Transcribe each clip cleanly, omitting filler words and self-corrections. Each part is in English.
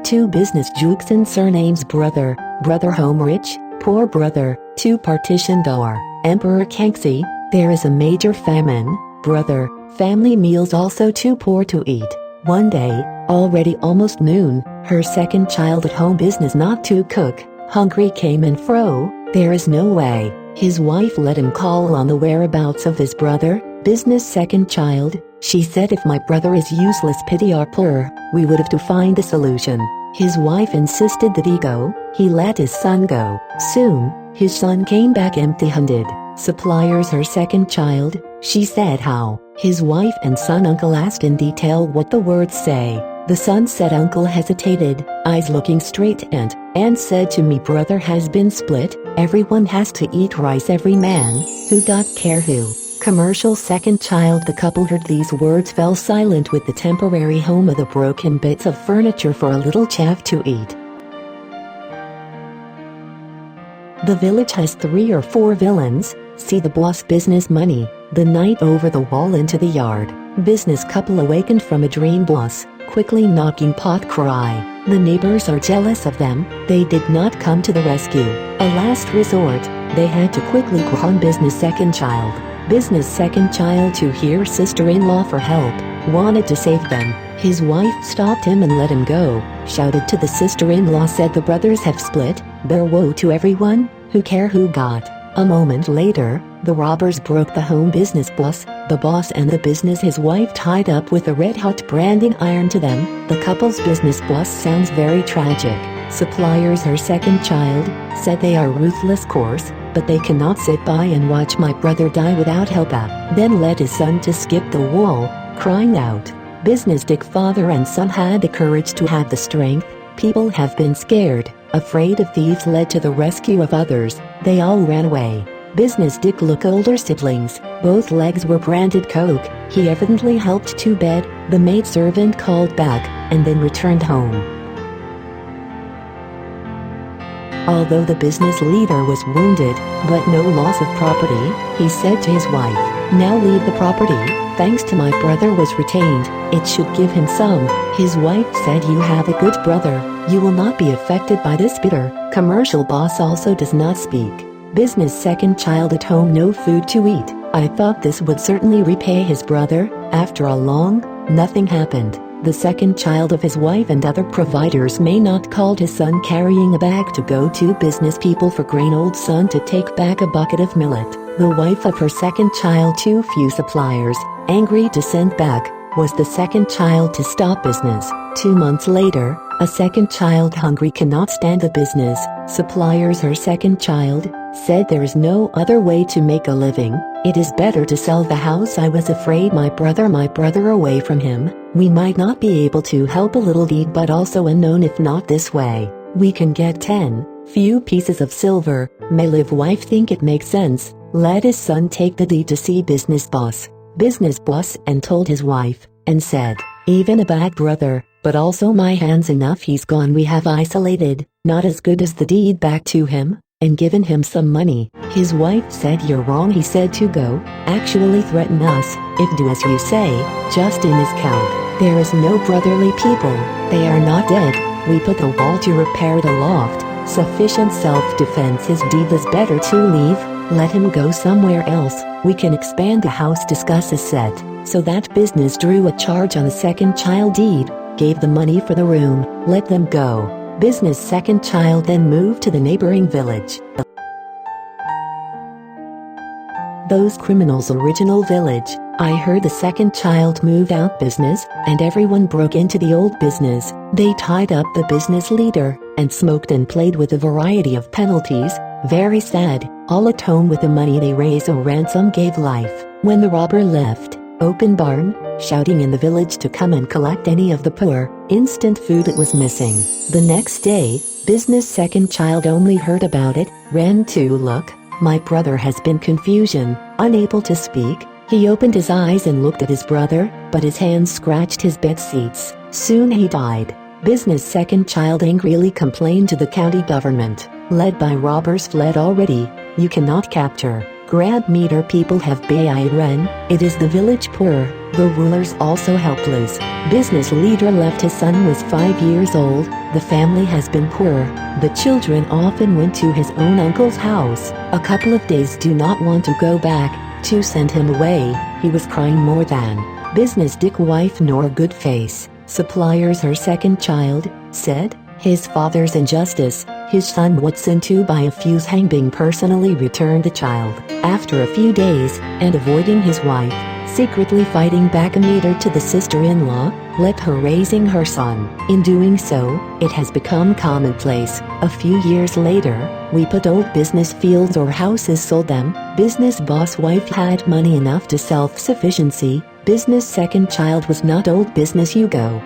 2 business Juxian surnames brother, brother home rich, poor brother, 2 partition door, Emperor Kangxi, there is a major famine, brother, family meals also too poor to eat. One day, already almost noon, her second child at home business not to cook, hungry came and fro, there is no way. His wife let him call on the whereabouts of his brother, business second child, she said if my brother is useless pity our poor, we would have to find a solution. His wife insisted that he go, he let his son go. Soon, his son came back empty-handed. Suppliers her second child, she said how. His wife and son uncle asked in detail what the words say. The son said uncle hesitated, eyes looking straight and said to me brother has been split, everyone has to eat rice every man, who got care who. Commercial second child. The couple heard these words fell silent with the temporary home of the broken bits of furniture for a little chaff to eat. The village has 3 or 4 villains, see the boss business money, the night over the wall into the yard, business couple awakened from a dream boss, quickly knocking pot cry, the neighbors are jealous of them, they did not come to the rescue, a last resort, they had to quickly call on business second child. Business second child to hear sister-in-law for help, wanted to save them. His wife stopped him and let him go, shouted to the sister-in-law said the brothers have split, bear woe to everyone, who care who got. A moment later, the robbers broke the home business boss, the boss and the business his wife tied up with a red-hot branding iron to them. The couple's business boss sounds very tragic. Suppliers her second child, said they are ruthless course, but they cannot sit by and watch my brother die without help. Then led his son to skip the wall, crying out. Business Dick father and son had the courage to have the strength, people have been scared, afraid of thieves led to the rescue of others, they all ran away. Business Dick look older siblings, both legs were branded Coke, he evidently helped to bed, the maidservant called back, and then returned home. Although the business leader was wounded, but no loss of property, he said to his wife, now leave the property, thanks to my brother was retained, it should give him some. His wife said you have a good brother, you will not be affected by this bitter. Commercial boss also does not speak. Business second child at home no food to eat, I thought this would certainly repay his brother, after a long, nothing happened. The second child of his wife and other providers may not called his son carrying a bag to go to business people for grain old son to take back a bucket of millet. The wife of her second child too few suppliers, angry to send back, was the second child to stop business. 2 months later, a second child hungry cannot stand the business, suppliers her second child, said there is no other way to make a living, it is better to sell the house I was afraid my brother away from him, we might not be able to help a little deed but also unknown if not this way, we can get 10 few pieces of silver, may live wife think it makes sense, let his son take the deed to see business boss and told his wife, and said, even a bad brother, but also my hands enough he's gone we have isolated, not as good as the deed back to him, and given him some money. His wife said you're wrong he said to go, actually threaten us, if do as you say, just in his count, there is no brotherly people, they are not dead, we put the wall to repair the loft, sufficient self-defense his deed is better to leave, let him go somewhere else, we can expand the house discuss a set, so that business drew a charge on the second child deed, gave the money for the room, let them go. Business second child then moved to the neighboring village. Those criminals original village, I heard the second child moved out business, and everyone broke into the old business, they tied up the business leader, and smoked and played with a variety of penalties, very sad, all at home with the money they raised a ransom gave life. When the robber left, open barn, shouting in the village to come and collect any of the poor, instant food it was missing. The next day, business second child only heard about it, ran to look, my brother has been confusion, unable to speak, he opened his eyes and looked at his brother, but his hands scratched his bed seats, soon he died. Business second child angrily complained to the county government, led by robbers fled already, you cannot capture. Grand meter people have Bai Ren, it is the village poor, the rulers also helpless. Business leader left his son was 5 years old, the family has been poor, the children often went to his own uncle's house, a couple of days do not want to go back, to send him away, he was crying more than. Business dick wife nor good face, suppliers her second child, said, his father's injustice, his son Watson to by a fuse hang being personally returned the child, after a few days, and avoiding his wife, secretly fighting back a meter to the sister-in-law, let her raising her son. In doing so, it has become commonplace. A few years later, we put old business fields or houses sold them, business boss wife had money enough to self-sufficiency, business second child was not old business you go.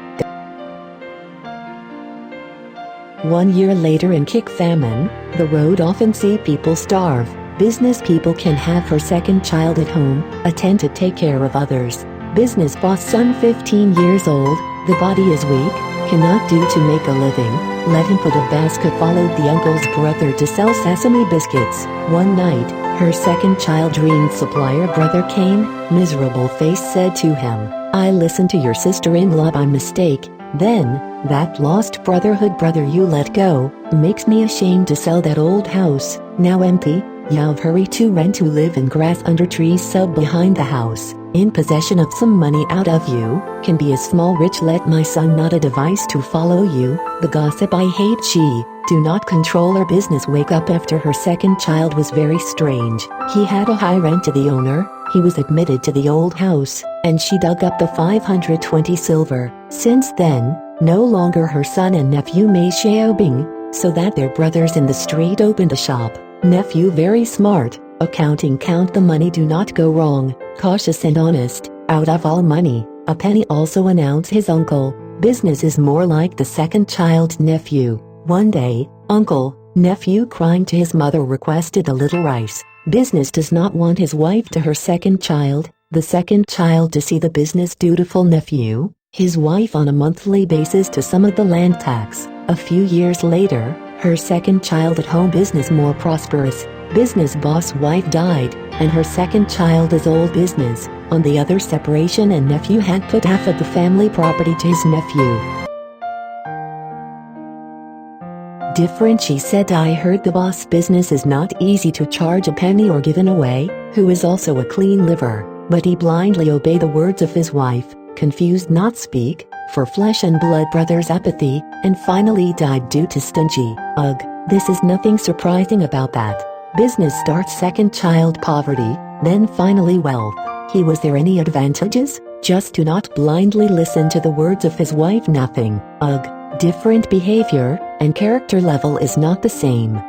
1 year later in kick famine, the road often see people starve. Business people can have her second child at home, attend to take care of others. Business boss son 15 years old, the body is weak, cannot do to make a living, let him put a basket followed the uncle's brother to sell sesame biscuits. One night, her second child dreamed supplier brother came, miserable face said to him, I listened to your sister-in-law by mistake, then, that lost brotherhood brother you let go, makes me ashamed to sell that old house, now empty, Yav hurry to rent to live in grass under trees sub behind the house, in possession of some money out of you, can be a small rich let my son not a device to follow you, the gossip I hate she, do not control her business wake up after her second child was very strange, he had a high rent to the owner, he was admitted to the old house, and she dug up the 520 silver, since then, no longer her son and nephew Mei Xiaobing, so that their brothers in the street opened a shop. Nephew very smart, accounting count the money do not go wrong, cautious and honest, out of all money, a penny also announced his uncle, business is more like the second child nephew. One day, uncle, nephew crying to his mother requested a little rice, business does not want his wife to her second child, the second child to see the business dutiful nephew, his wife on a monthly basis to some of the land tax, a few years later, her second child at home business more prosperous, business boss wife died, and her second child is old business, on the other separation and nephew had put half of the family property to his nephew. Different she said I heard the boss business is not easy to charge a penny or given away, who is also a clean liver, but he blindly obey the words of his wife, confused not speak, for flesh and blood brothers apathy, and finally died due to stingy, ugh, this is nothing surprising about that. Business starts second child poverty, then finally wealth. He was there any advantages? Just to not blindly listen to the words of his wife nothing, ugh, different behavior, and character level is not the same.